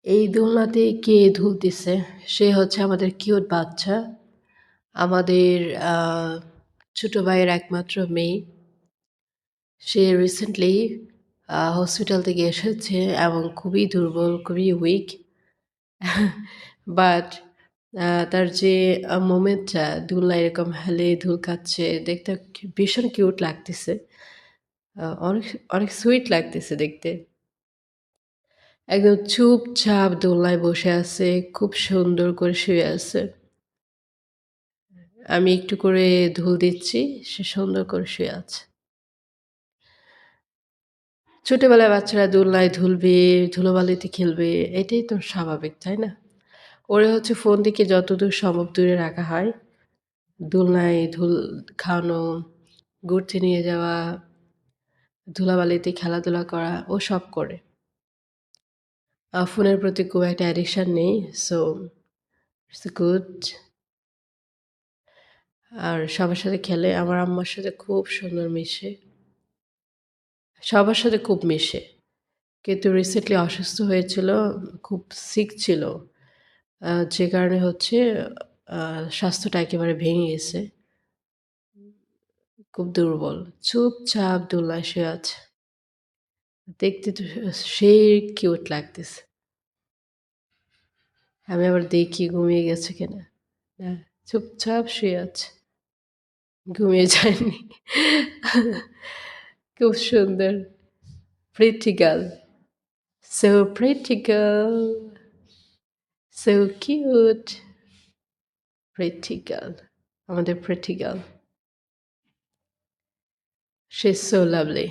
এই দোলনাতে কে দুলতেছে? সে হচ্ছে আমাদের কিউট বাচ্চা। আমাদের আ ছোট ভাইয়ের একমাত্র মেয়ে। সে রিসেন্টলি হসপিটাল থেকে এসেছে এবং খুবই দুর্বল, খুবই উইক। বাট তার যে মোমেন্টটা দোলনায় এরকম হেলে দুল খাচ্ছে দেখতে ভীষণ কিউট লাগতেছে। অনেক অনেক সুইট লাগতেছে দেখতে। একদম চুপচাপ দোলনায় বসে আছে, খুব সুন্দর করে শুয়ে আছে। আমি একটু করে ধুল দিচ্ছি, সে সুন্দর করে শুয়ে আছে। ছোটবেলায় বাচ্চারা দোলনায় দুলবে, ধুলোবালিতে খেলবে, এটাই তো স্বাভাবিক, তাই না? ওরা হচ্ছে ফোন থেকে যতদূর সম্ভব দূরে রাখা হয়। দোলনায় খাওয়ানো, ঘুরতে নিয়ে যাওয়া, ধুলাবালিতে খেলাধুলা করা, ও সব করে। ফোনের প্রতি খুব একটা অ্যাডিকশন নেই। So it's good. আর সবার সাথে খেলে। আমার আম্মার সাথে খুব সুন্দর মিশে। সবার সাথে খুব মিশে। কিন্তু রিসেন্টলি অসুস্থ হয়েছিল, খুব সিক ছিল। যে কারণে হচ্ছে আ স্বাস্থ্যটা একেবারে ভেঙে গেছে। খুব দুর্বল। চুপচাপ দোলনায় শুয়ে আছে। দেখতে তো সেই কিউট লাগতেছে। আমি আবার দেখি ঘুমিয়ে গেছে কিনা। না, চুপচাপ শুয়ে আছে। ঘুমিয়ে যায়নি। খুব সুন্দর। Pretty girl. So pretty girl. So cute. Pretty girl. আমাদের pretty girl. She's so lovely.